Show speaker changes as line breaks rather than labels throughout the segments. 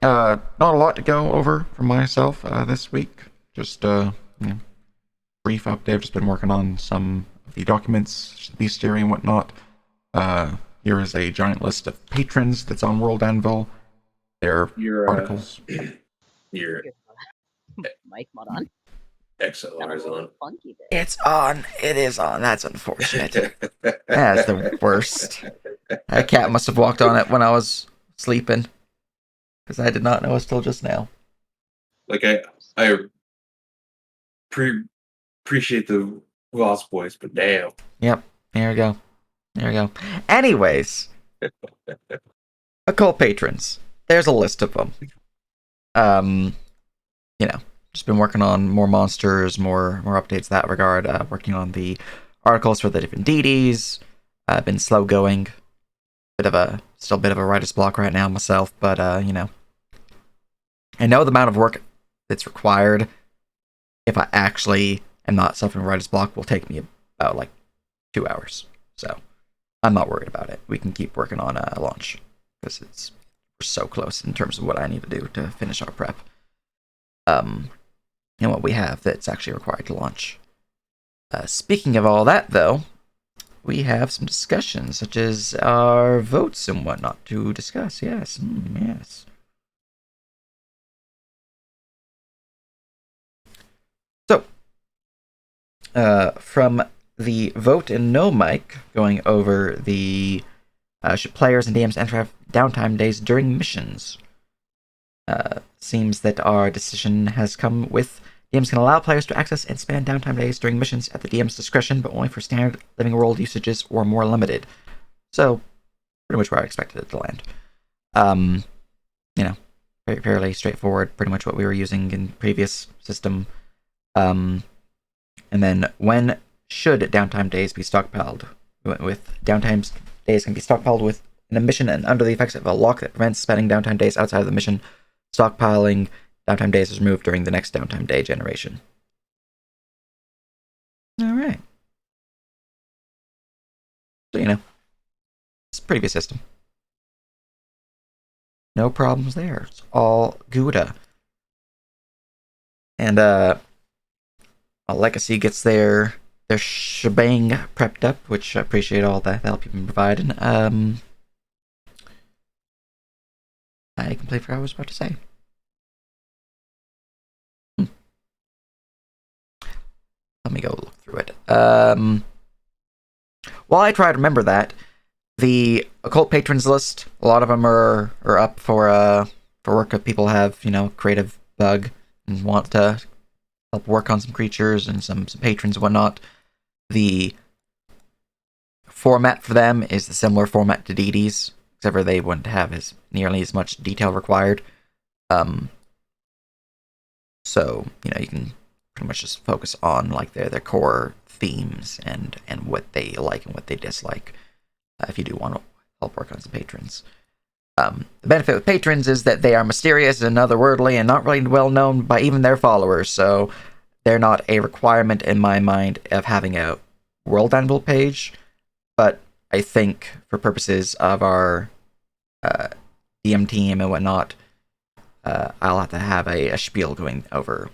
Not a lot to go over for myself this week. Just brief update. I've just been working on some of the documents, beast theory and whatnot. Here is a giant list of patrons that's on World Anvil. Their
Your
articles.
your
Mic mod on.
XLR is on.
Funky there.
It's on. It is on. That's unfortunate. That's the worst. That cat must have walked on it when I was sleeping, because I did not know until just now.
Like I appreciate the Lost Boys, but damn.
Yep. There we go. There we go. Anyways, occult patrons. There's a list of them. Just been working on more monsters, more updates in that regard. Working on the articles for the different deities. Been slow going. Still a bit of a writer's block right now myself, but I know the amount of work that's required if I actually am not suffering writer's block will take me about like 2 hours. So I'm not worried about it. We can keep working on launch because we're so close in terms of what I need to do to finish our prep. And what we have that's actually required to launch. Speaking of all that, though, we have some discussions, such as our votes and whatnot to discuss. Yes, yes. So, from the vote and no mic, going over the should players and DMs enter have downtime days during missions. Seems that our decision has come with DMs can allow players to access and span downtime days during missions at the DM's discretion, but only for standard living world usages or more limited. So, pretty much where I expected it to land. Fairly straightforward, pretty much what we were using in previous system. And then when should downtime days be stockpiled? With downtime days can be stockpiled with in a mission and under the effects of a lock that prevents spending downtime days outside of the mission. Stockpiling downtime days is removed during the next downtime day generation. Alright. So, it's a previous system. No problems there. It's all Gouda. And, Legacy gets their shebang prepped up, which I appreciate all the help you've been providing. I completely forgot what I was about to say. Let me go look through it. While I try to remember that, the occult patrons list, a lot of them are up for work if people have, creative bug and want to help work on some creatures and some patrons and whatnot. The format for them is the similar format to deities, except for they wouldn't have nearly as much detail required. So, you can pretty much just focus on like their core themes and what they like and what they dislike. If you do want to help work on some patrons. The benefit with patrons is that they are mysterious and otherworldly and not really well known by even their followers, so they're not a requirement in my mind of having a World Anvil page, but I think for purposes of our DM team and whatnot, I'll have to have a spiel going over,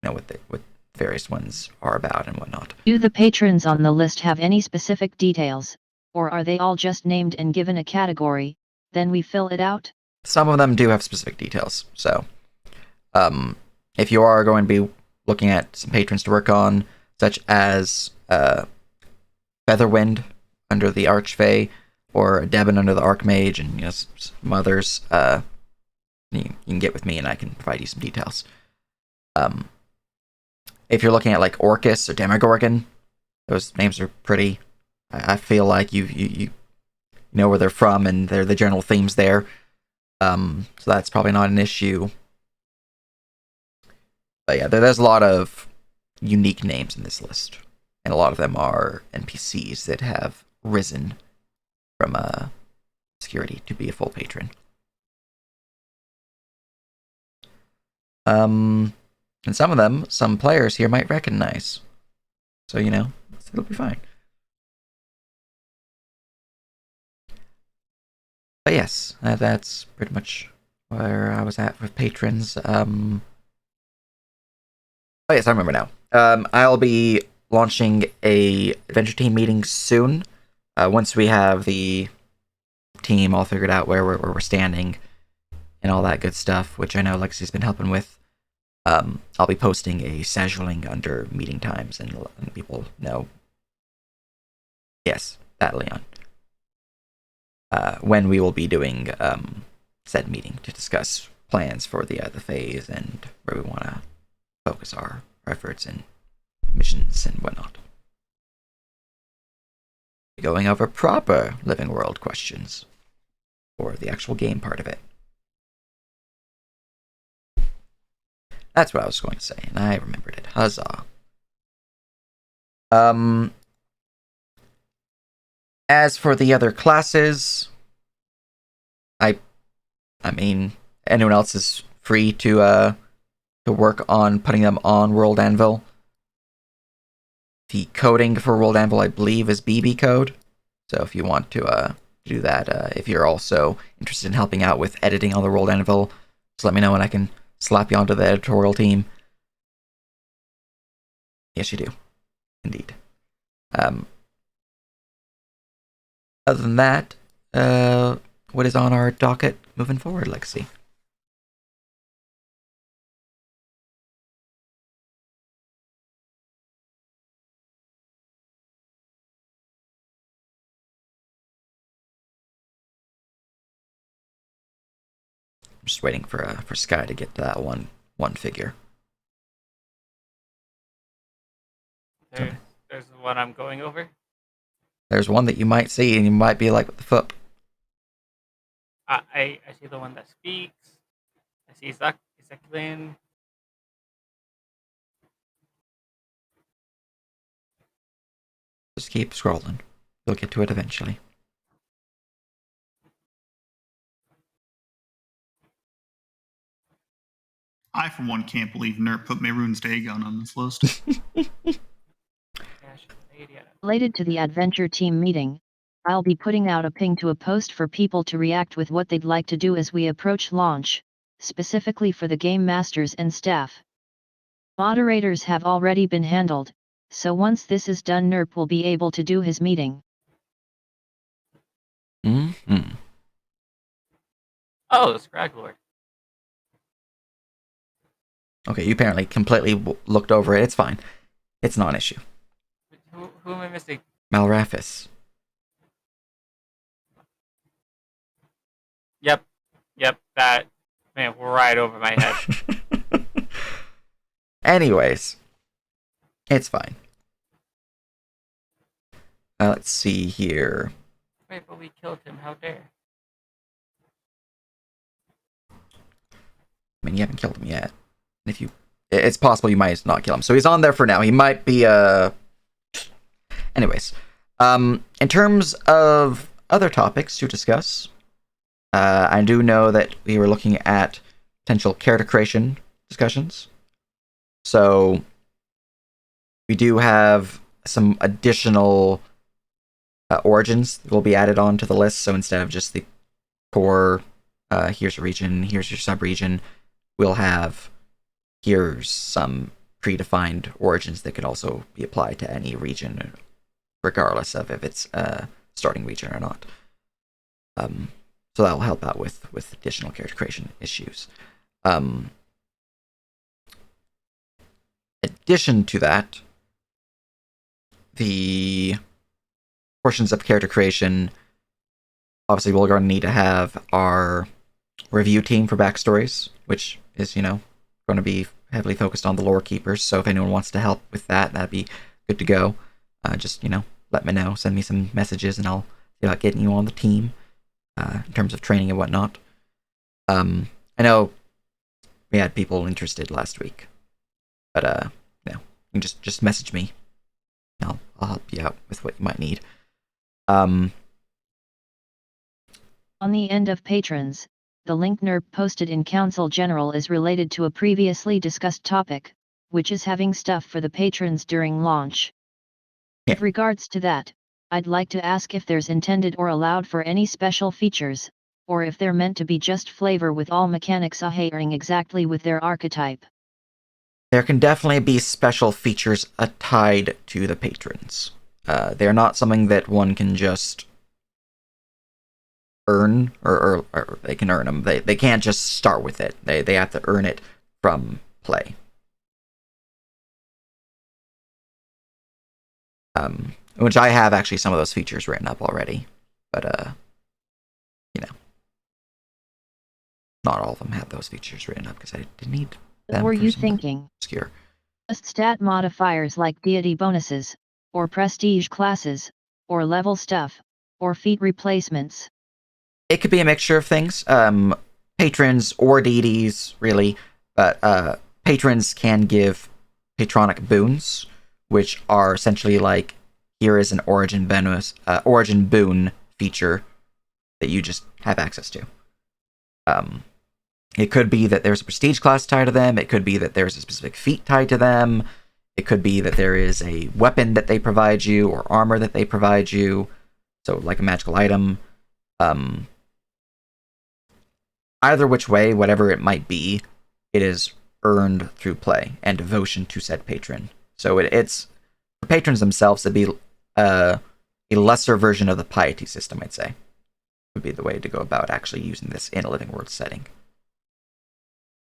what various ones are about and whatnot.
Do the patrons on the list have any specific details, or are they all just named and given a category, then we fill it out?
Some of them do have specific details, so if you are going to be looking at some patrons to work on, such as Featherwind under the Archfey, or Debin under the Archmage, and some others, you can get with me and I can provide you some details. If you're looking at like Orcus or Demogorgon, those names are pretty. I feel like you know where they're from and they're the general themes there. So that's probably not an issue. But yeah, there's a lot of unique names in this list, and a lot of them are NPCs that have risen from security to be a full patron. And some of them, some players here might recognize. So, it'll be fine. But yes, that's pretty much where I was at with patrons. Oh yes, I remember now. I'll be launching a adventure team meeting soon. Once we have the team all figured out where we're standing and all that good stuff, which I know Lexi's been helping with. I'll be posting a scheduling under meeting times and letting people know. Yes, that Leon. When we will be doing said meeting to discuss plans for the phase and where we want to focus our efforts and missions and whatnot. Going over proper living world questions for the actual game part of it. That's what I was going to say, and I remembered it. Huzzah. As for the other classes, I mean, anyone else is free to work on putting them on World Anvil. The coding for World Anvil, I believe, is BB code. So if you want to do that, if you're also interested in helping out with editing on the World Anvil, just let me know and I can slap you onto the editorial team. Yes, you do. Indeed. Other than that, what is on our docket moving forward, Lexi? I'm just waiting for Sky to get to that one figure.
There's one I'm going over.
There's one that you might see and you might be like, what the fuck?
I see the one that speaks. I see Zeklin.
Just keep scrolling. You'll get to it eventually.
I, for one, can't believe Nerp put Mehrunes Dagon on this list.
Related to the adventure team meeting, I'll be putting out a ping to a post for people to react with what they'd like to do as we approach launch, specifically for the game masters and staff. Moderators have already been handled, so once this is done, Nerp will be able to do his meeting.
Mm-hmm.
Oh, the Scraglord.
Okay, you apparently completely looked over it. It's fine. It's not an issue.
Who am I missing?
Malraphis.
Yep, that went right over my head.
Anyways, it's fine. Let's see here.
Wait, but we killed him. How dare?
I mean, you haven't killed him yet. If you, it's possible you might not kill him. So he's on there for now. He might be Anyways, in terms of other topics to discuss, I do know that we were looking at potential character creation discussions. So we do have some additional origins that will be added on to the list. So instead of just the core, here's a region, here's your sub-region, we'll have here's some predefined origins that could also be applied to any region, regardless of if it's a starting region or not. So that will help out with additional character creation issues. Addition to that, the portions of character creation, obviously we're going to need to have our review team for backstories, which is, going to be heavily focused on the lore keepers. So if anyone wants to help with that, that'd be good to go. Just, let me know, send me some messages, and I'll see about getting you on the team in terms of training and whatnot. I know we had people interested last week, but you can just message me. I'll help you out with what you might need.
On the end of patrons, the link Nerp posted in Council General is related to a previously discussed topic, which is having stuff for the patrons during launch.
Yeah.
With regards to that, I'd like to ask if there's intended or allowed for any special features, or if they're meant to be just flavor with all mechanics adhering exactly with their archetype.
There can definitely be special features tied to the patrons. They're not something that one can just earn, or they can earn them. They can't just start with it. They have to earn it from play. Which I have actually some of those features written up already, but not all of them have those features written up because I didn't need them.
What were
for
you
some
thinking?
obscure.
Just stat modifiers like deity bonuses, or prestige classes, or level stuff, or feat replacements.
It could be a mixture of things. Patrons or deities, really, but patrons can give Patronic Boons, which are essentially like, here is an origin boon feature that you just have access to. It could be that there's a prestige class tied to them. It could be that there's a specific feat tied to them. It could be that there is a weapon that they provide you or armor that they provide you. So like a magical item. Either which way, whatever it might be, it is earned through play and devotion to said patron. So it's for patrons themselves to be a lesser version of the piety system, I'd say, would be the way to go about actually using this in a living world setting.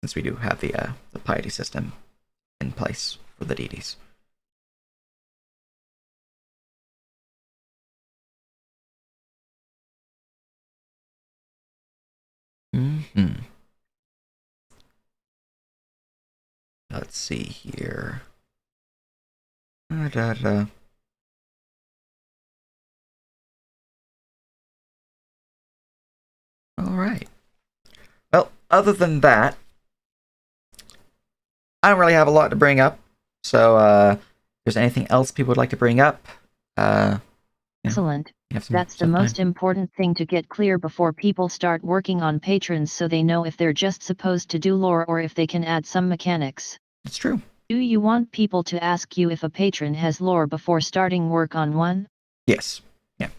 Since we do have the piety system in place for the deities. Let's see here. Alright. Well, other than that, I don't really have a lot to bring up. So, if there's anything else people would like to bring up,
Excellent. That's the
some
most
time.
important thing to get clear before people start working on patrons, so they know if they're just supposed to do lore or if they can add some mechanics.
It's true.
Do you want people to ask you if a patron has lore before starting work on one?
Yes. Yeah.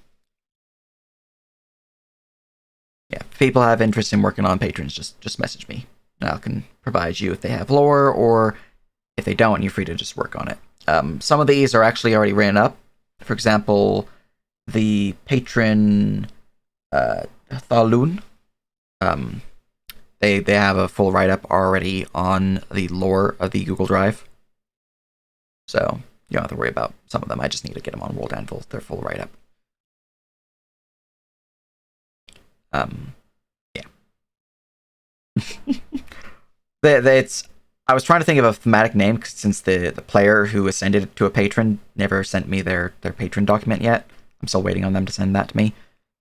Yeah. If people have interest in working on patrons, just message me. And I can provide you if they have lore, or if they don't, you're free to just work on it. Some of these are actually already written up. For example, the patron Thalun. They have a full write-up already on the lore of the Google Drive. So you don't have to worry about some of them. I just need to get them on World Anvil. They're full write-up. Yeah. I was trying to think of a thematic name since the player who ascended it to a patron never sent me their patron document yet. I'm still waiting on them to send that to me.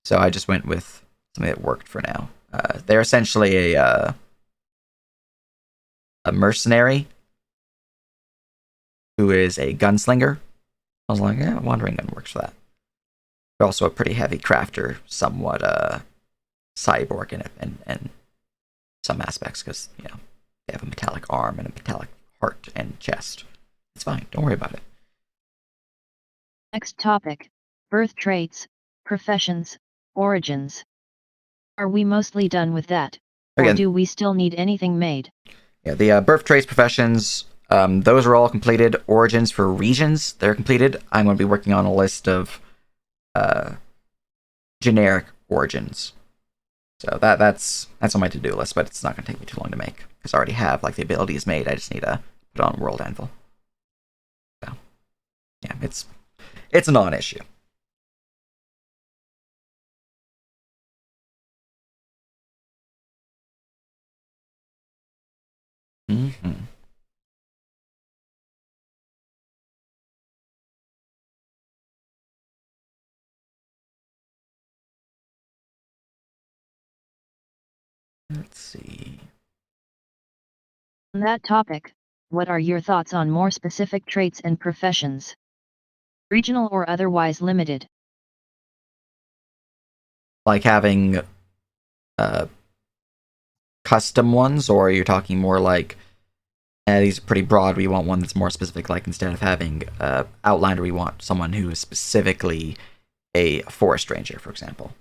So I just went with something that worked for now. They're essentially a mercenary who is a gunslinger. I was like, yeah, Wandering Gun works for that. They're also a pretty heavy crafter, somewhat cyborg in it, and some aspects, because, you know, they have a metallic arm and a metallic heart and chest. It's fine. Don't worry about it.
Next topic: birth traits, professions, origins. Are we mostly done with that? Or
Again,
do we still need anything made?
yeah, the birth traits, professions, those are all completed. Origins for regions, they're completed. I'm going to be working on a list of generic origins. So that's on my to-do list, but it's not going to take me too long to make, because I already have like the abilities made. I just need to put it on World Anvil. So yeah, it's a non-issue. Let's see.
On that topic, what are your thoughts on more specific traits and professions? Regional or otherwise limited?
Like having custom ones, or you're talking more like, these are pretty broad, we want one that's more specific, like instead of having Outlander, we want someone who is specifically a forest ranger, for example.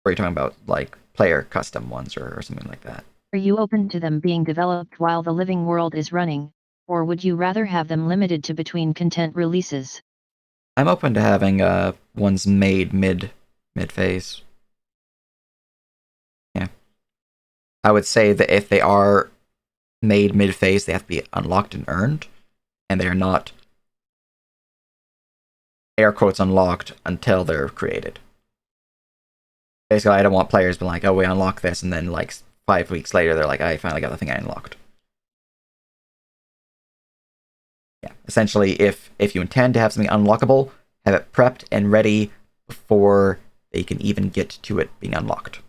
are you talking about like player custom ones or something like that?
Are you open to them being developed while the living world is running, or would you rather have them limited to between content releases?
I'm open to having ones made mid phase. Yeah. I would say that if they are made mid phase, they have to be unlocked and earned, and they are not air quotes unlocked until they're created. Basically, I don't want players being like, oh, we unlock this, and then like 5 weeks later, they're like, I finally got the thing I unlocked. Yeah, essentially, if you intend to have something unlockable, have it prepped and ready before they can even get to it being unlocked.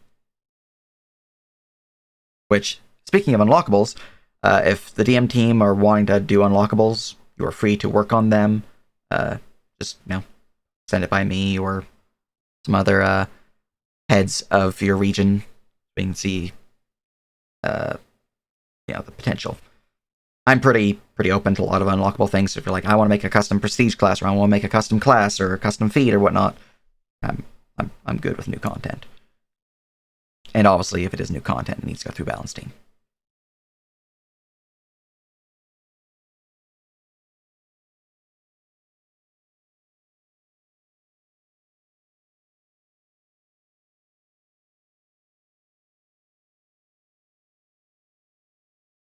Which, speaking of unlockables, if the DM team are wanting to do unlockables, you are free to work on them. Just, send it by me or some other heads of your region. We can see, the potential. I'm pretty open to a lot of unlockable things. So if you're like, I want to make a custom prestige class, or I want to make a custom class, or a custom feat, or whatnot, I'm good with new content. And obviously, if it is new content, it needs to go through balance team.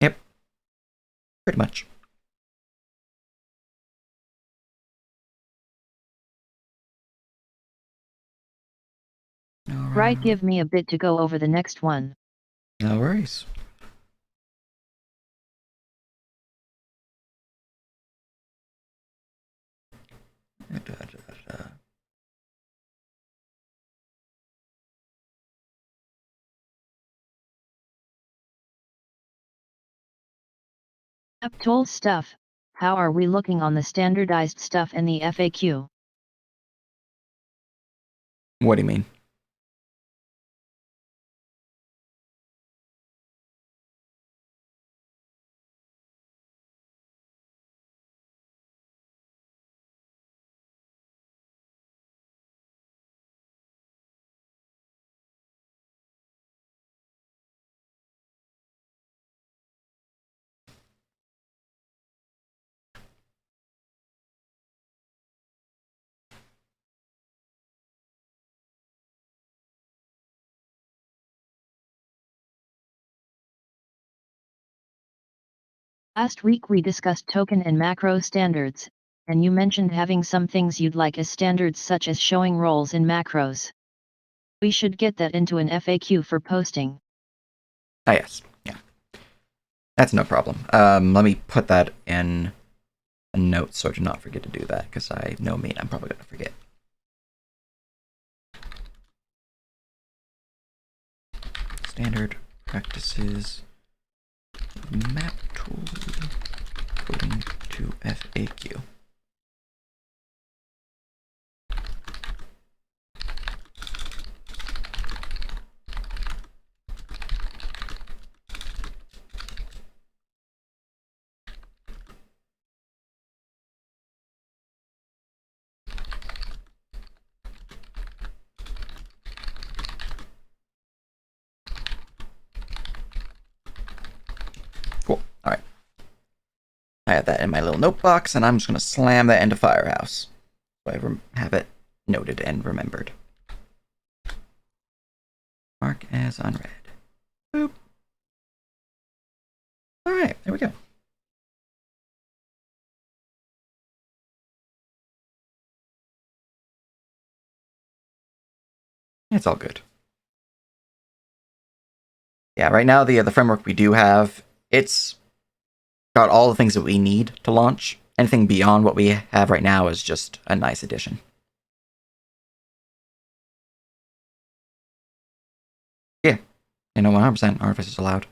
Yep. Pretty much.
Right, give me a bit to go over the next one.
No worries.
Toll stuff. How are we looking on the standardized stuff and the FAQ?
What do you mean?
Last week we discussed token and macro standards, and you mentioned having some things you'd like as standards such as showing roles in macros. We should get that into an FAQ for posting.
Ah, yes. Yeah. That's no problem. Let me put that in a note so I do not forget to do that, because I know me, I'm probably going to forget. Standard practices map tool according to FAQ. Cool. All right. I have that in my little note box, and I'm just going to slam that into Firehouse. So I have it noted and remembered. Mark as unread. Boop. All right, there we go. It's all good. Yeah, right now the framework we do have, it's got all the things that we need to launch. Anything beyond what we have right now is just a nice addition. Yeah, 100% artifice is allowed.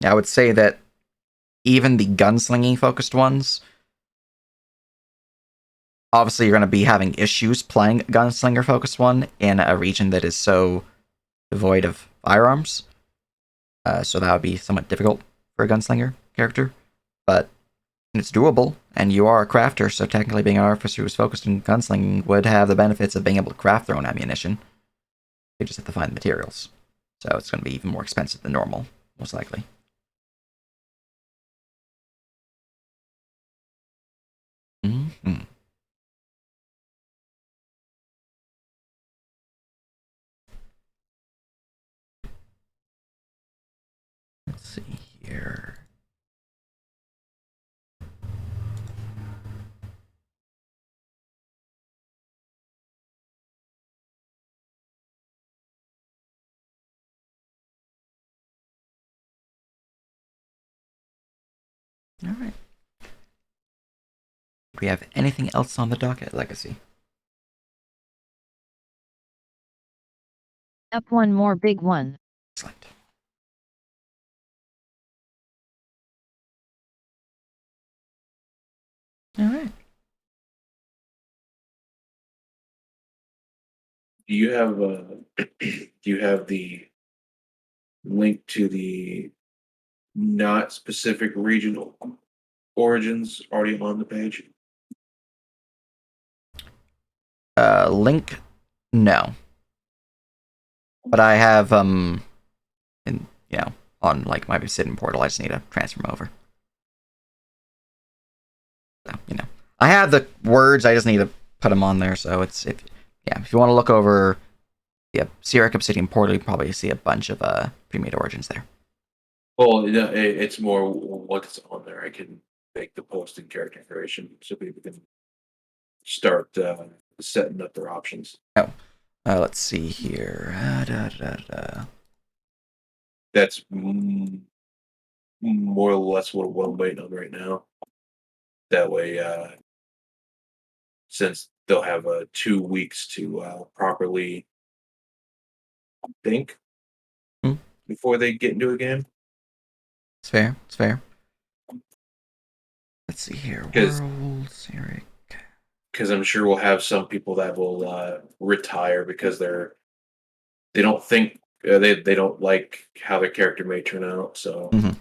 Yeah, I would say that even the gunslinging focused ones, obviously you're going to be having issues playing a gunslinger focused one in a region that is so devoid of firearms. So that would be somewhat difficult for a gunslinger character, but it's doable, And you are a crafter, so technically being an artificer who's focused on gunslinging would have the benefits of being able to craft their own ammunition. They just have to find the materials. So it's going to be even more expensive than normal, most likely. Mm-hmm. Let's see here. All right. Do we have anything else on the docket, Legacy?
Up one more big one.
Excellent. All right.
Do you have do you have the link to the not specific regional origins already on the page?
Link, no. But I have on like my Sidon portal. I just need to transfer them over. So, I have the words. I just need to put them on there. So if you want to look over, Syrik Obsidian portal, you probably see a bunch of pre-made origins there.
Well, it's more what's on there. I can make the post in character creation so people can start setting up their options.
Let's see here.
That's more or less what I'm waiting on right now. That way, since they'll have 2 weeks to properly think before they get into a game.
It's fair. It's fair. Let's see here. World Syrik.
Because I'm sure we'll have some people that will retire because they don't think they don't like how their character may turn out. So.
Mm-hmm.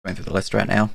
Going through the list right now.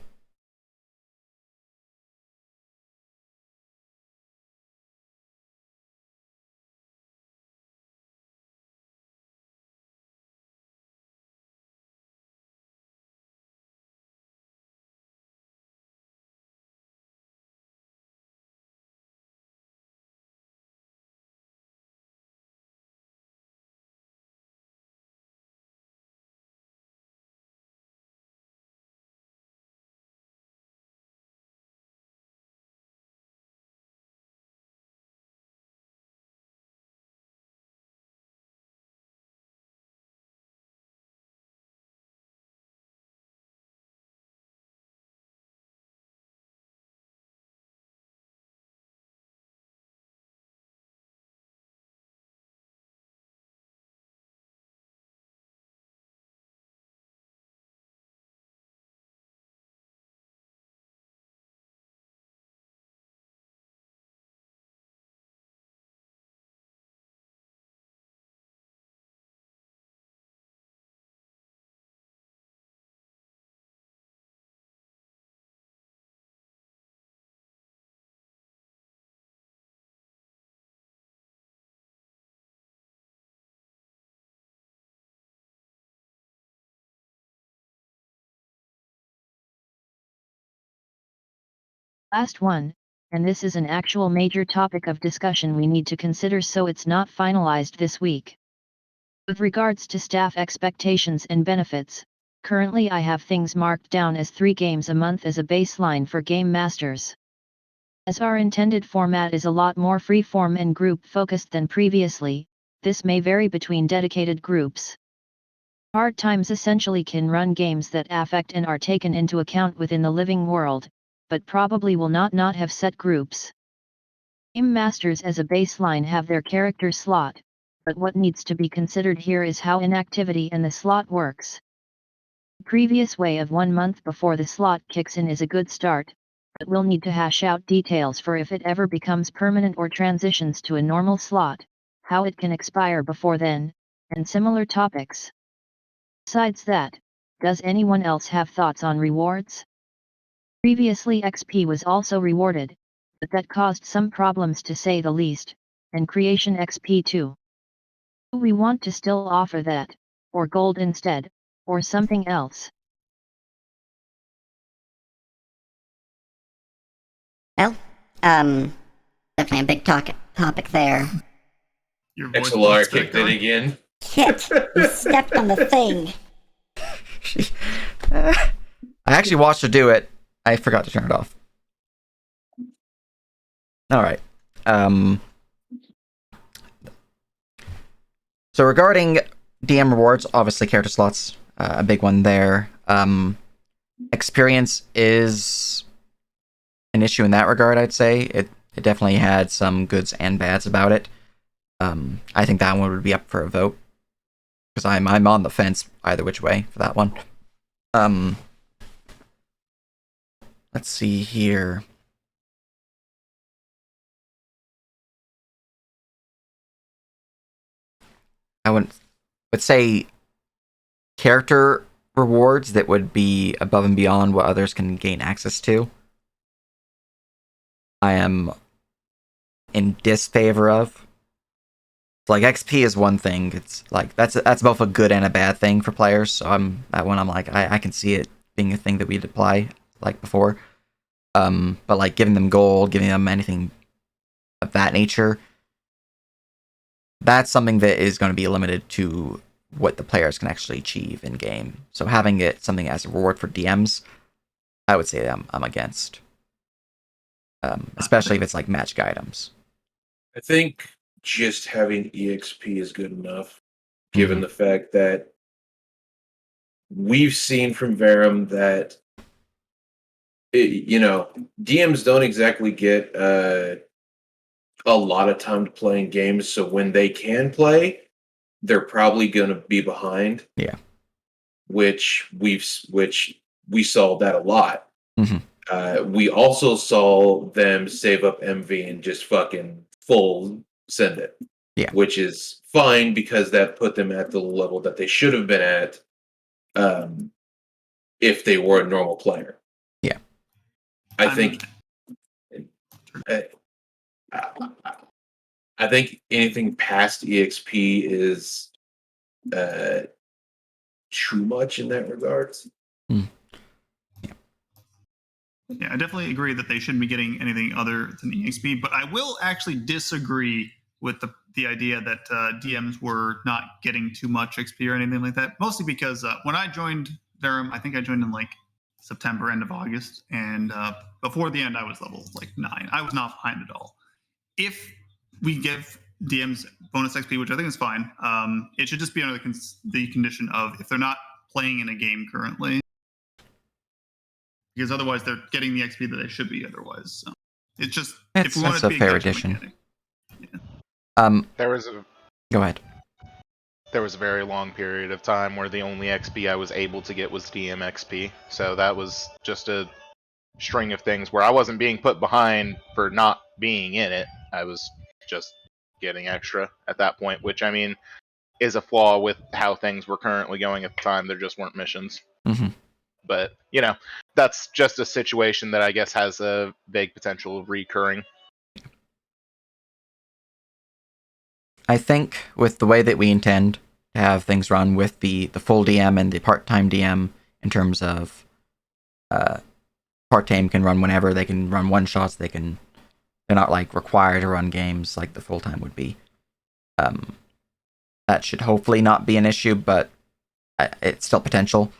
Last one, and this is an actual major topic of discussion we need to consider, so it's not finalized this week. With regards to staff expectations and benefits, currently I have things marked down as 3 games a month as a baseline for game masters. As our intended format is a lot more free-form and group-focused than previously, this may vary between dedicated groups. Hard times essentially can run games that affect and are taken into account within the living world, but probably will not have set groups. Game masters as a baseline have their character slot, but what needs to be considered here is how inactivity and the slot works. The previous way of 1 month before the slot kicks in is a good start, but we'll need to hash out details for if it ever becomes permanent or transitions to a normal slot, how it can expire before then, and similar topics. Besides that, does anyone else have thoughts on rewards? Previously XP was also rewarded, but that caused some problems to say the least, and creation XP too. Do we want to still offer that, or gold instead, or something else?
Well, definitely a big topic there.
Your voice
XLR
box back
kicked in
on.
again.
Shit, you stepped on the thing.
I actually watched her do it. I forgot to turn it off. All right. So regarding DM rewards, obviously character slots, a big one there. Experience is an issue in that regard, I'd say. It definitely had some goods and bads about it. I think that one would be up for a vote, because I'm on the fence either which way for that one. Let's see here. I would say character rewards that would be above and beyond what others can gain access to. I am in disfavor of. Like, XP is one thing. It's like that's both a good and a bad thing for players. So I'm like I can see it being a thing that we'd apply like before. But like giving them gold, giving them anything of that nature, that's something that is going to be limited to what the players can actually achieve in game. So having it something as a reward for DMs, I would say I'm against. Especially if it's like magic items.
I think just having EXP is good enough, given the fact that we've seen from Verum that DMs don't exactly get a lot of time to play in games, so when they can play, they're probably going to be behind.
Yeah.
Which we saw that a lot.
Mm-hmm.
We also saw them save up MV and just fucking full send it.
Yeah.
Which is fine because that put them at the level that they should have been at if they were a normal player.
Yeah.
I think anything past EXP is too much in that regard.
Yeah, I definitely agree that they shouldn't be getting anything other than EXP, but I will actually disagree with the idea that DMs were not getting too much XP or anything like that. Mostly because when I joined Verum, I think I joined in like September, end of August, and before the end, I was level like 9. I was not behind at all. If we give DMs bonus XP, which I think is fine, it should just be under the condition of if they're not playing in a game currently. Because otherwise they're getting the XP that they should be otherwise. So it's just if we want it to be
a fair addition.
There was
Go ahead.
There was a very long period of time where the only XP I was able to get was DM XP. So that was just a string of things where I wasn't being put behind for not being in it. I was just getting extra at that point, which I mean is a flaw with how things were currently going at the time. There just weren't missions.
Mm-hmm.
But, that's just a situation that I guess has a vague potential of recurring.
I think with the way that we intend to have things run with the full DM and the part-time DM in terms of part-time can run whenever, they can run one-shots, they're not like required to run games like the full-time would be. That should hopefully not be an issue, but it's still potential.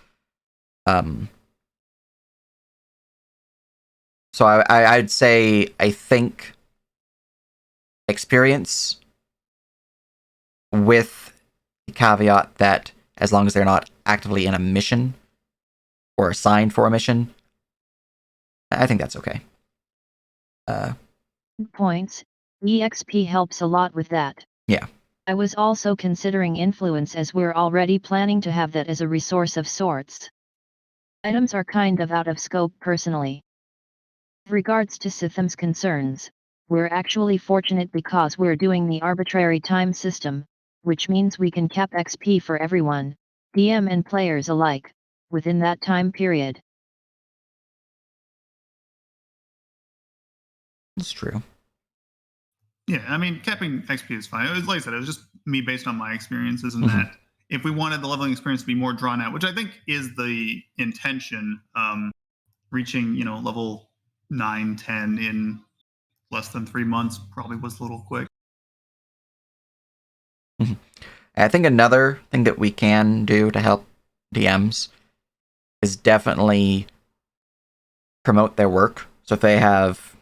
So I'd say I think experience with the caveat that as long as they're not actively in a mission or assigned for a mission, I think that's okay.
Points. EXP helps a lot with that.
Yeah.
I was also considering influence, as we're already planning to have that as a resource of sorts. Items are kind of out of scope personally. With regards to Sithem's concerns, we're actually fortunate because we're doing the arbitrary time system, which means we can cap XP for everyone, DM and players alike, within that time period.
It's true.
Yeah, I mean, capping XP is fine. It was, like I said, it was just me based on my experiences, and that if we wanted the leveling experience to be more drawn out, which I think is the intention, reaching, level 9, 10 in less than 3 months probably was a little quick.
I think another thing that we can do to help DMs is definitely promote their work. So if they have,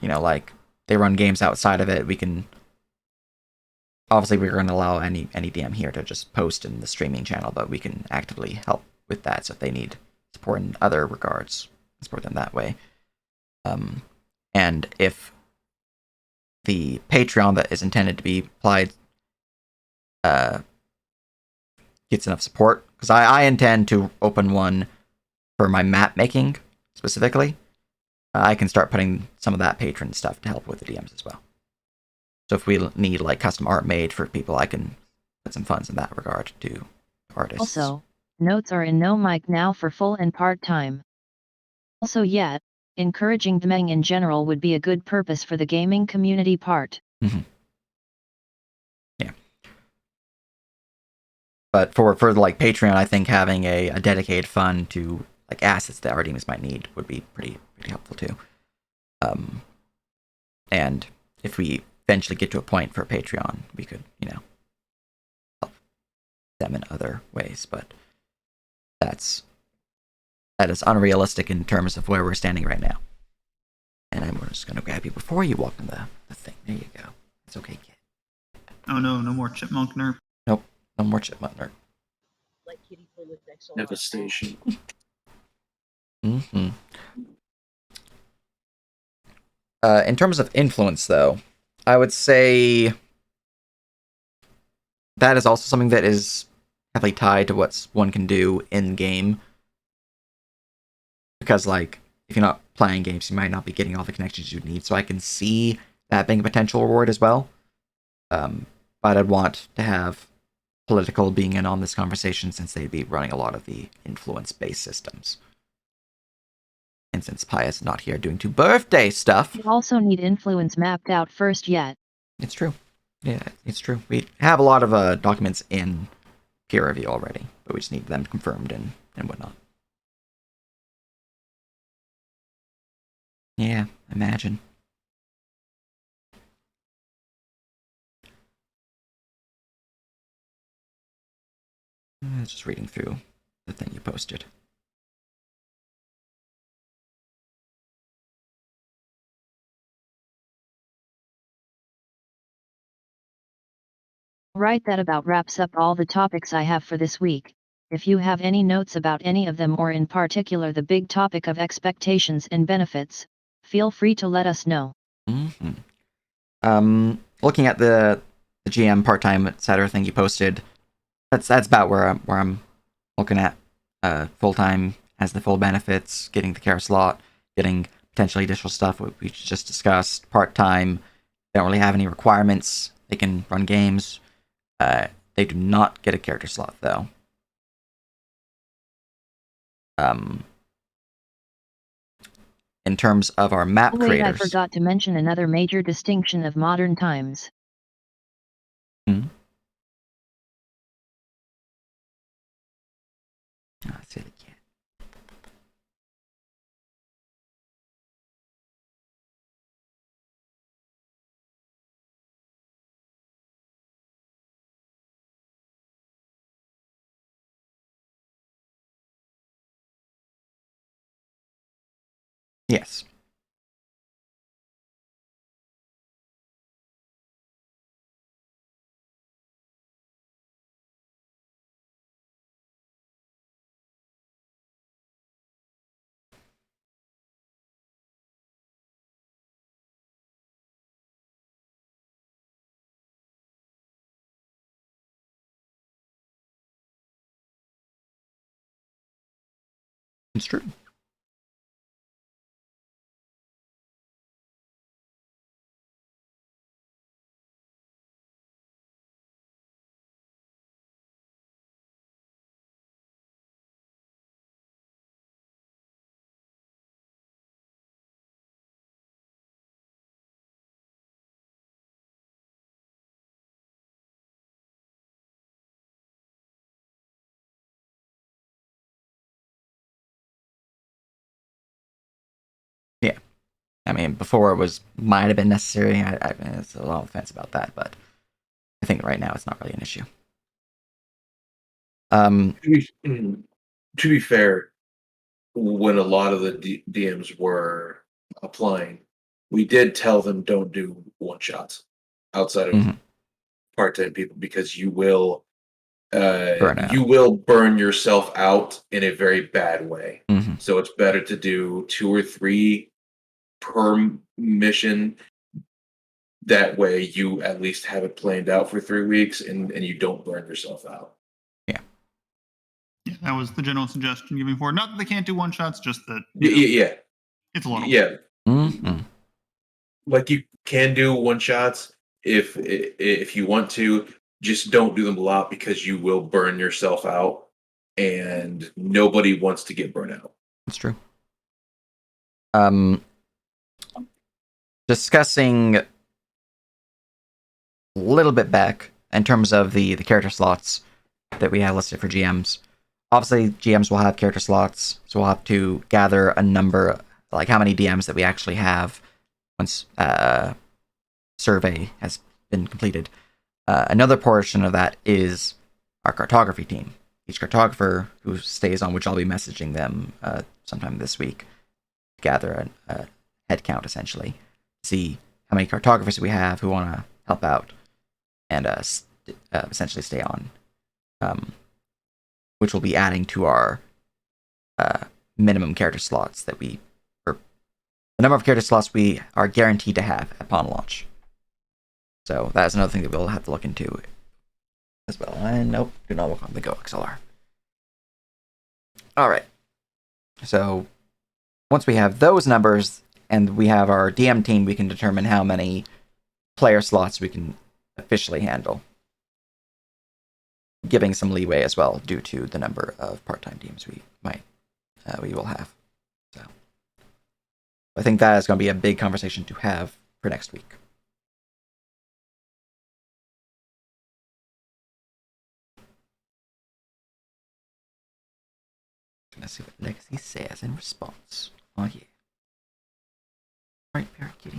like they run games outside of it, we can. Obviously, we're going to allow any DM here to just post in the streaming channel, but we can actively help with that. So if they need support in other regards, support them that way. And if the Patreon that is intended to be applied gets enough support, because I intend to open one for my map making specifically, I can start putting some of that patron stuff to help with the DMs as well. So if we need like custom art made for people, I can put some funds in that regard to artists.
Also, notes are in no mic now for full and part-time. Also yet, encouraging DMing in general would be a good purpose for the gaming community part.
Yeah. But for like Patreon, I think having a dedicated fund to like assets that our DMs might need would be pretty helpful too. And if we eventually get to a point for Patreon, we could, help them in other ways. But that is unrealistic in terms of where we're standing right now. And I'm just going to grab you before you walk in the thing. There you go. It's okay, kid.
Oh no more chipmunk nerf.
Nope, no more chipmunk nerf.
Like kitty with XLR.
Devastation.
In terms of influence, though, I would say that is also something that is heavily tied to what one can do in game. Because, like, if you're not playing games, you might not be getting all the connections you need. So I can see that being a potential reward as well. But I'd want to have political being in on this conversation, since they'd be running a lot of the influence-based systems. And since Paya's not here doing 2 birthday stuff...
You also need influence mapped out first yet.
It's true. Yeah, it's true. We have a lot of documents in peer review already, but we just need them confirmed and whatnot. Yeah, imagine. Just reading through the thing you posted.
Right, that about wraps up all the topics I have for this week. If you have any notes about any of them, or in particular the big topic of expectations and benefits, feel free to let us know.
Looking at the GM part-time etc. thing you posted, that's about where I'm looking at. Full-time has the full benefits, getting the care slot, getting potentially additional stuff we just discussed. Part-time, they don't really have any requirements. They can run games. They do not get a character slot, though. In terms of our map
Wait,
creators...
I forgot to mention another major distinction of modern times.
Silly kid. Yes. It's true. Yeah. I mean, before it might have been necessary. I mean, it's a lot of offense about that, but I think right now it's not really an issue.
To be fair, when a lot of the DMs were applying, we did tell them don't do one shots outside of
Mhm.
part-time people because you will
Burn out.
you will burn yourself out in a very bad way.
Hmm.
So it's better to do 2 or 3 per mission. That way you at least have it planned out for 3 weeks and you don't burn yourself out.
Yeah, that was the general suggestion given forward. Not that they can't do one shots, just that
Yeah.
it's a lot of
Yeah.
Hmm.
Like you can do one shots if you want to, just don't do them a lot because you will burn yourself out and nobody wants to get burnt out.
That's true. Discussing a little bit back in terms of the character slots that we have listed for GMs. Obviously, GMs will have character slots, so we'll have to gather a number, like how many DMs that we actually have once survey has been completed. Another portion of that is our cartography team. Each cartographer who stays on, which I'll be messaging them sometime this week, gather a head count essentially, see how many cartographers we have who want to help out, and essentially stay on, which will be adding to our minimum character slots that or the number of character slots we are guaranteed to have upon launch. So that is another thing that we'll have to look into as well. And nope, do not look on the Go XLR. All right. So once we have those numbers and we have our DM team, we can determine how many player slots we can officially handle, giving some leeway as well due to the number of part-time teams we will have. So I think that is going to be a big conversation to have for next week. Let's see what Legacy says in response. Oh yeah. Right, Parrot Kitty.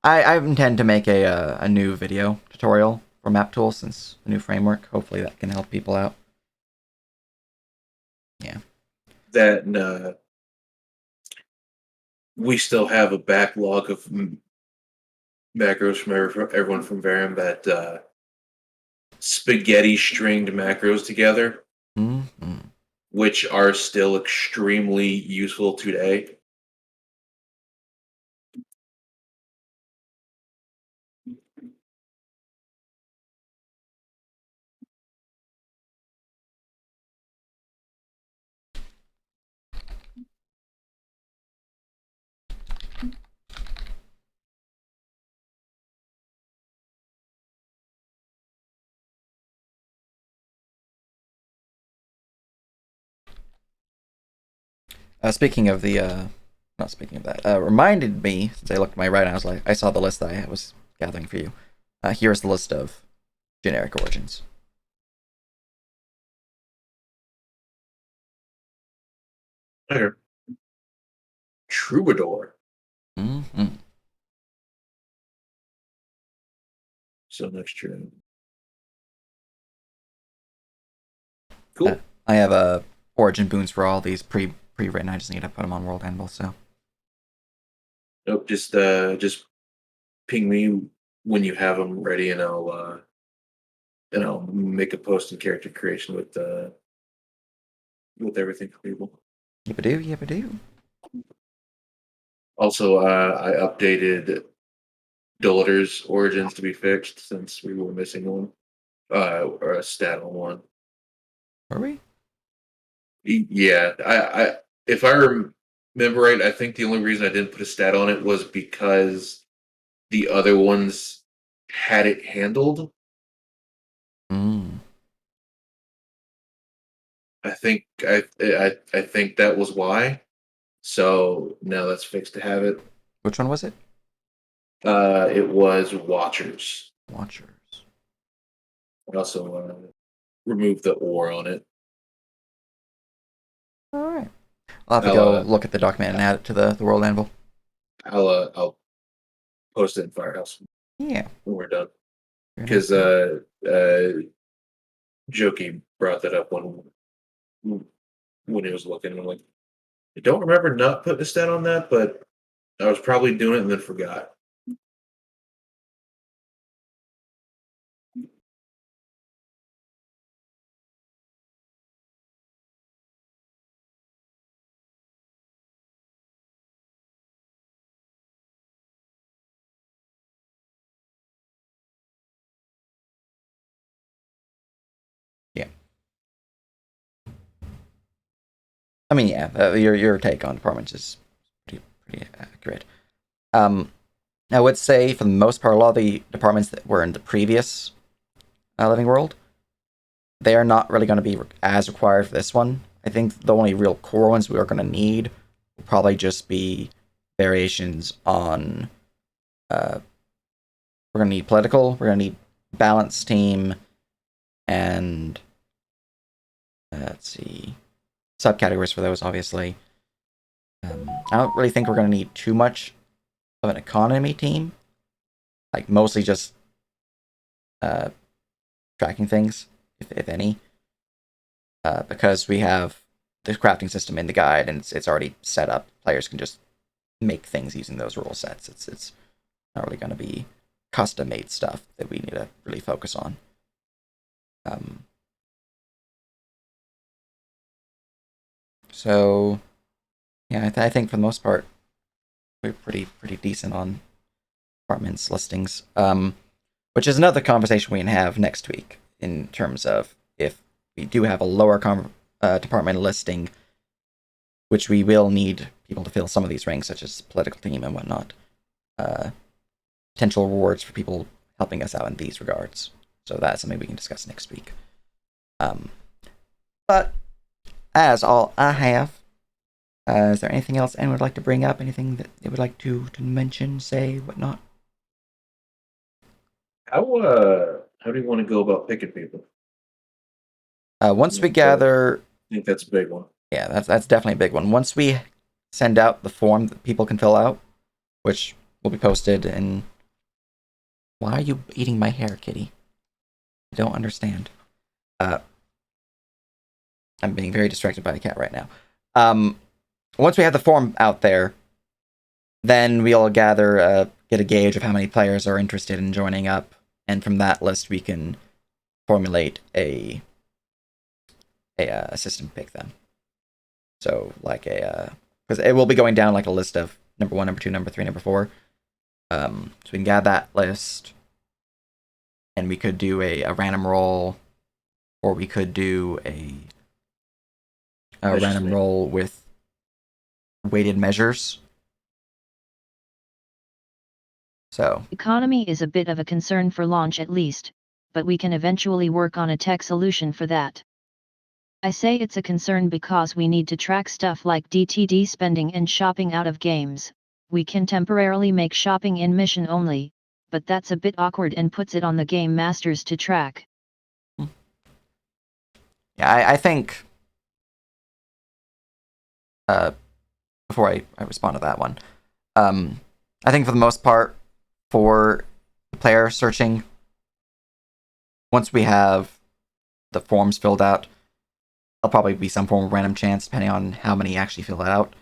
I intend to make a new video tutorial for MapTool since a new framework. Hopefully that can help people out. Yeah.
That we still have a backlog of macros from everyone from Varium that spaghetti stringed macros together,
Mm-hmm.
which are still extremely useful today.
Speaking of the, not speaking of that, reminded me, since I looked to my right and I was like, I saw the list that I was gathering for you. Here's the list of generic origins.
There. Troubadour.
Mm-hmm.
So next year. Cool.
I have origin boons for all these pre-written. I just need to put them on World Anvil. So
Nope, just ping me when you have them ready, and I'll make a post in character creation with everything for people.
Yippadoo.
Also, I updated Dolator's origins to be fixed since we were missing one, or a stat on one.
Were we?
Yeah, I if I remember right, I think the only reason I didn't put a stat on it was because the other ones had it handled.
Mm.
I think I think that was why. So now that's fixed to have it.
Which one was it?
It was Watchers.
Watchers.
I also removed the or on it.
All right. I'll have to go look at the document and add it to the World Anvil.
I'll post it in Firehouse
Yeah.
when we're done.
Very
Because
nice.
Jokey brought that up when he was looking. I'm like, I don't remember not putting a stat on that, but I was probably doing it and then forgot.
Yeah. I mean, yeah. Your take on departments is pretty accurate. I would say for the most part, a lot of the departments that were in the previous Living World, they are not really going to be as required for this one. I think the only real core ones we are going to need will probably just be variations on. We're going to need political. We're going to need balanced team, and let's see, subcategories for those. Obviously, I don't really think we're going to need too much of an economy team. Like mostly just tracking things, if any, because we have the crafting system in the guide and it's already set up. Players can just make things using those rule sets. It's not really going to be custom made stuff that we need to really focus on. So yeah, I think for the most part we're pretty decent on departments listings. Which is another conversation we can have next week in terms of if we do have a lower department listing, which we will need people to fill some of these ranks, such as political team and whatnot. Potential rewards for people helping us out in these regards. So that's something we can discuss next week. But as all I have, is there anything else anyone would like to bring up? Anything that they would like to mention, say, whatnot?
How do you want to go about picking people?
Once we gather,
I think that's a big one.
yeah, that's definitely a big one. Once we send out the form that people can fill out, which will be posted in. Why are you eating my hair, kitty? I don't understand. I'm being very distracted by a cat right now. Once we have the form out there, then we'll gather, get a gauge of how many players are interested in joining up, and from that list we can formulate a system to pick them. So like because it will be going down like a list of number 1, number 2, number 3, number 4. So we can gather that list, and we could do a random roll, or we could do a random roll with weighted measures. So
Economy is a bit of a concern for launch at least, but we can eventually work on a tech solution for that. I say it's a concern because we need to track stuff like DTD spending and shopping out of games. We can temporarily make shopping in mission only, but that's a bit awkward and puts it on the game masters to track.
yeah, I think before I respond to that one, I think for the most part, for the player searching, once we have the forms filled out, there'll probably be some form of random chance depending on how many actually fill it out.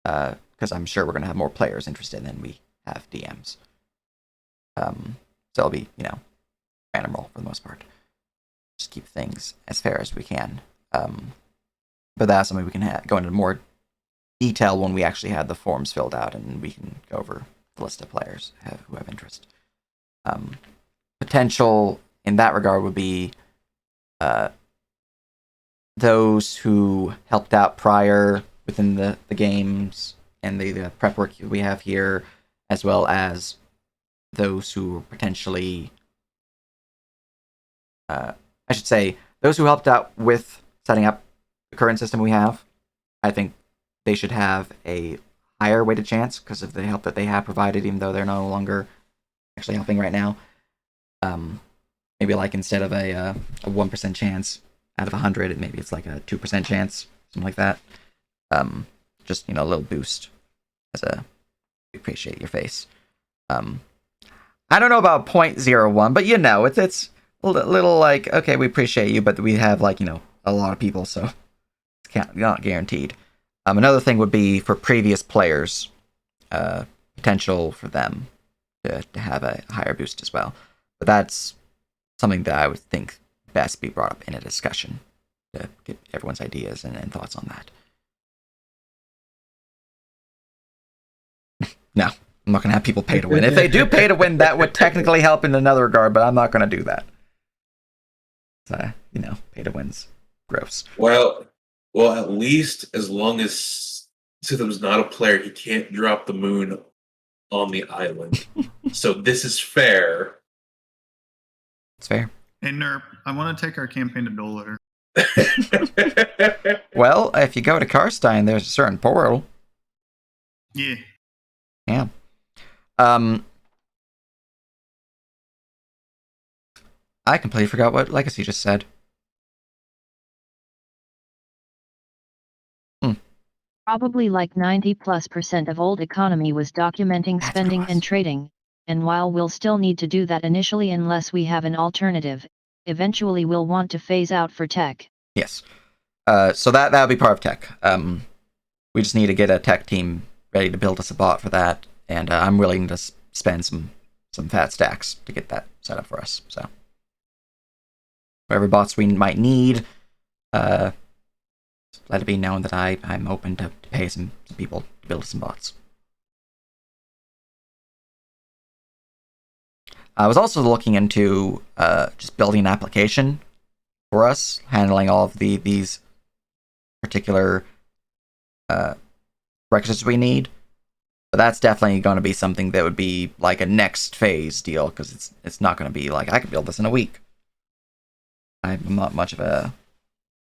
Because I'm sure we're going to have more players interested than we have DMs. So it'll be, random roll for the most part. Just keep things as fair as we can. But that's something we can go into more detail when we actually have the forms filled out, and we can go over the list of players who have interest. Potential in that regard would be those who helped out prior within the games and the prep work we have here, as well as those who potentially, I should say, those who helped out with setting up the current system we have. I think they should have a higher weighted chance because of the help that they have provided, even though they're no longer actually helping right now. Maybe like instead of a 1% chance out of 100, maybe it's like a 2% chance, something like that. Just, a little boost as we appreciate your face. I don't know about 0.01, but it's a little like, okay, we appreciate you, but we have like, a lot of people, so it's not guaranteed. Another thing would be for previous players, potential for them to have a higher boost as well. But that's something that I would think best be brought up in a discussion to get everyone's ideas and thoughts on that. No, I'm not going to have people pay to win. If they do pay to win, that would technically help in another regard, but I'm not going to do that. Pay to win's gross.
Well, at least as long as Sithim's not a player, he can't drop the moon on the island. So this is fair.
It's fair.
Hey, Nerp, I want to take our campaign to Dolitter.
Well, if you go to Karstein, there's a certain portal.
Yeah.
Yeah. I completely forgot what Legacy just said.
Probably like 90+% of old economy was documenting
That's
spending
what it
and
was.
trading, and while we'll still need to do that initially unless we have an alternative, eventually we'll want to phase out for tech.
Yes. So that'll be part of tech. We just need to get a tech team ready to build us a bot for that, and I'm willing to spend some fat stacks to get that set up for us. So whatever bots we might need, let it be known that I'm open to pay some people to build some bots. I was also looking into just building an application for us, handling all of these particular requisites we need. But that's definitely going to be something that would be like a next phase deal, because it's not going to be like I could build this in a week. I'm not much of an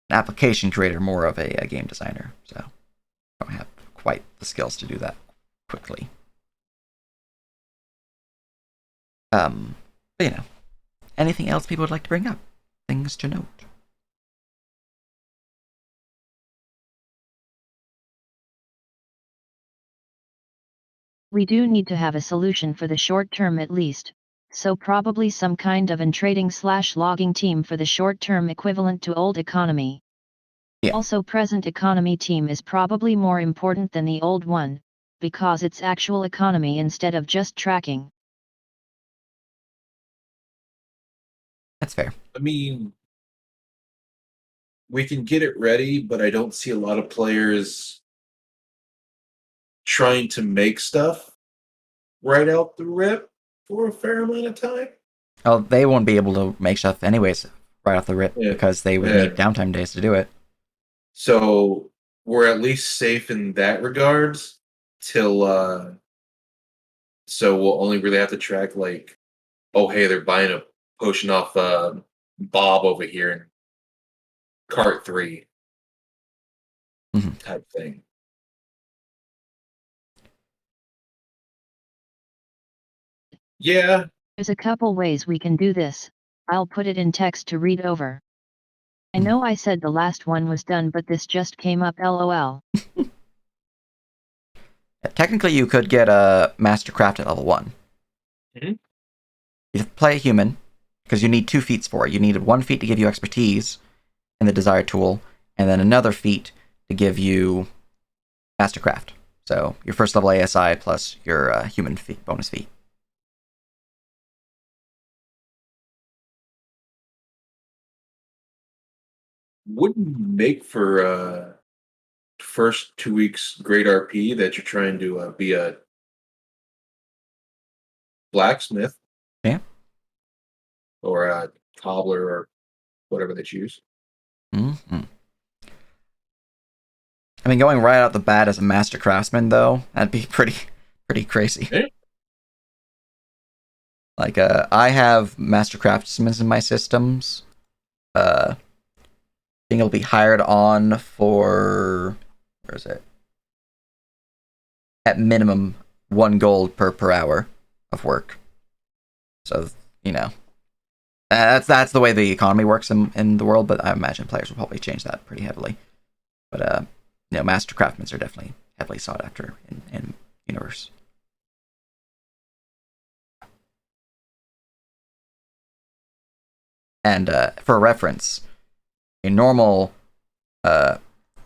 application creator, more of a game designer, so I don't have quite the skills to do that quickly. But anything else people would like to bring up? Things to note.
We do need to have a solution for the short term at least, so probably some kind of trading/logging team for the short term equivalent to old economy.
Yeah.
Also, present economy team is probably more important than the old one, because it's actual economy instead of just tracking.
That's fair.
I mean, we can get it ready, but I don't see a lot of players trying to make stuff right out the rip for a fair amount of time.
Oh, they won't be able to make stuff anyways right off the rip, because they would need downtime days to do it.
So we're at least safe in that regards till so we'll only really have to track like, oh hey, they're buying a potion off Bob over here in cart 3 type thing. Yeah.
There's a couple ways we can do this. I'll put it in text to read over. I know I said the last one was done, but this just came up, lol.
Technically, you could get a Mastercraft at level 1.
Mm-hmm.
You play a human, because you need 2 feats for it. You need 1 feat to give you expertise in the desired tool, and then another feat to give you Mastercraft. So your first level ASI plus your human feat, bonus feat.
Wouldn't make for first 2 weeks great RP that you're trying to be a blacksmith.
Yeah.
Or a cobbler or whatever they choose.
Mm-hmm. I mean, going right out the bat as a master craftsman, though, that'd be pretty crazy.
Yeah.
Like, I have master craftsmen in my systems. Being able to be hired on for, where is it? At minimum, 1 gold per hour of work. So, you know, that's the way the economy works in the world. But I imagine players will probably change that pretty heavily. But you know, master craftsmen are definitely heavily sought after in universe. And for reference, a normal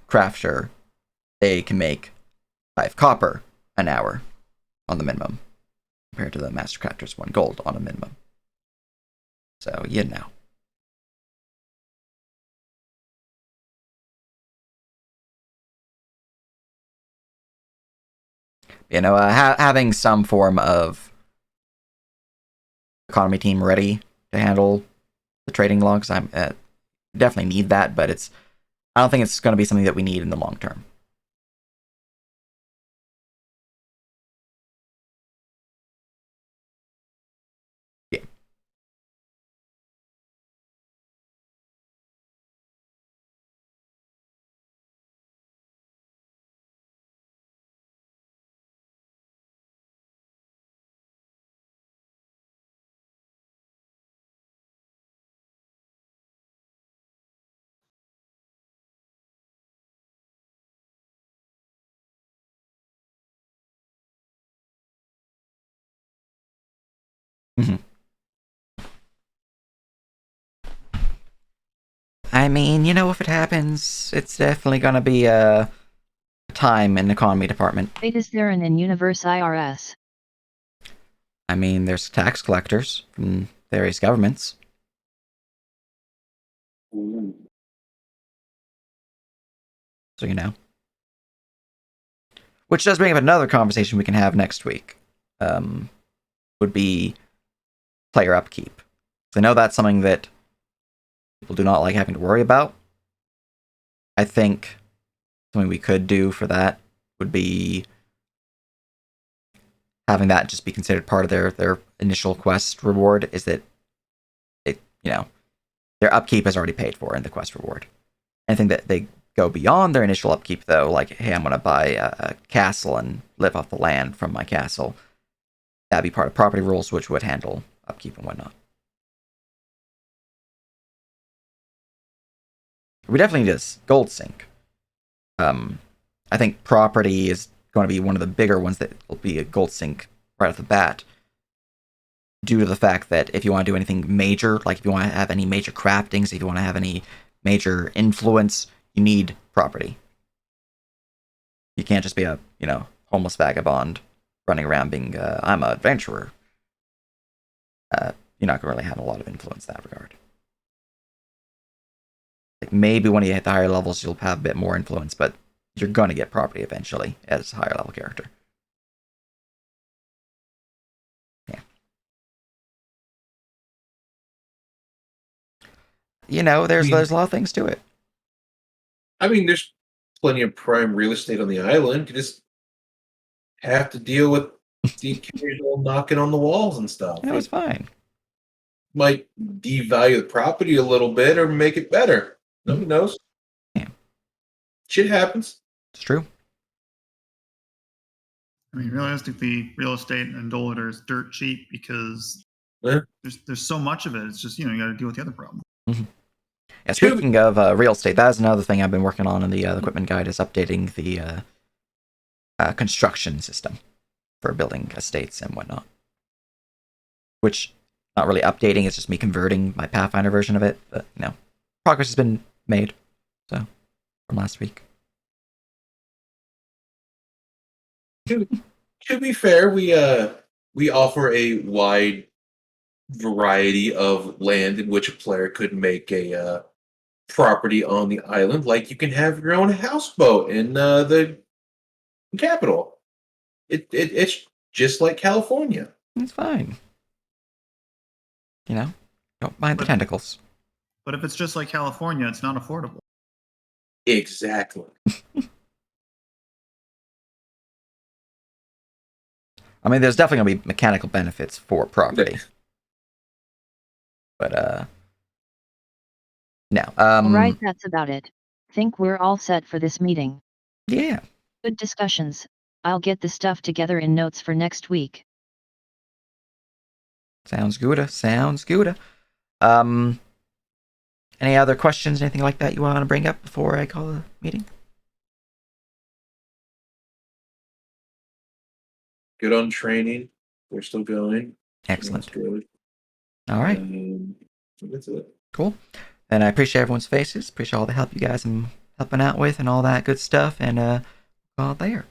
crafter, they can make 5 copper an hour on the minimum, compared to the master crafter's 1 gold on a minimum. So, you know. You know, having some form of economy team ready to handle the trading logs, I'm definitely need that, but I don't think it's going to be something that we need in the long term. Yeah. Mm-hmm. I mean, you know, if it happens, it's definitely going to be a time in the economy department.
Wait, is there an in-universe IRS?
I mean, there's tax collectors from various governments.
Ooh.
So, you know. Which does bring up another conversation we can have next week. Would be player upkeep. I know that's something that people do not like having to worry about. I think something we could do for that would be having that just be considered part of their initial quest reward, is that their upkeep is already paid for in the quest reward. Anything that they go beyond their initial upkeep, though, like, hey, I'm going to buy a castle and live off the land from my castle, that'd be part of property rules, which would handle upkeep and whatnot. We definitely need a gold sink. I think property is going to be one of the bigger ones that will be a gold sink right off the bat, due to the fact that if you want to do anything major, like if you want to have any major craftings, if you want to have any major influence, you need property. You can't just be a, homeless vagabond running around being, I'm an adventurer. You're not going to really have a lot of influence in that regard. Like, maybe when you hit the higher levels, you'll have a bit more influence, but you're going to get property eventually as a higher level character. Yeah. There's a lot of things to it.
I mean, there's plenty of prime real estate on the island. You just have to deal with the occasional knocking on the walls and stuff.
It's fine.
Might devalue the property a little bit or make it better. Nobody knows.
Yeah.
Shit happens.
It's true.
I mean, realistically, real estate and Doliter is dirt cheap because
Yeah.
there's so much of it. It's just, you got to deal with the other problem.
Mm-hmm. Yeah, speaking of real estate, that is another thing I've been working on in the equipment guide, is updating the construction system for building estates and whatnot. Which, not really updating, it's just me converting my Pathfinder version of it, but, progress has been made, so. from last week.
To be fair, we offer a wide variety of land in which a player could make a property on the island. Like you can have your own houseboat in the capital. It's just like California.
It's fine. You know, don't mind the
But-
tentacles.
But if it's just like California, it's not affordable.
Exactly.
I mean, there's definitely going to be mechanical benefits for property. But, no.
Alright, that's about it. Think we're all set for this meeting.
Yeah.
Good discussions. I'll get the stuff together in notes for next week.
Sounds good. Sounds good. Any other questions, anything like that you want to bring up before I call the meeting?
Good on training. We're still going.
Excellent.
That's good.
All right.
That's it.
Cool. And I appreciate everyone's faces. Appreciate all the help you guys are helping out with and all that good stuff. And, all there.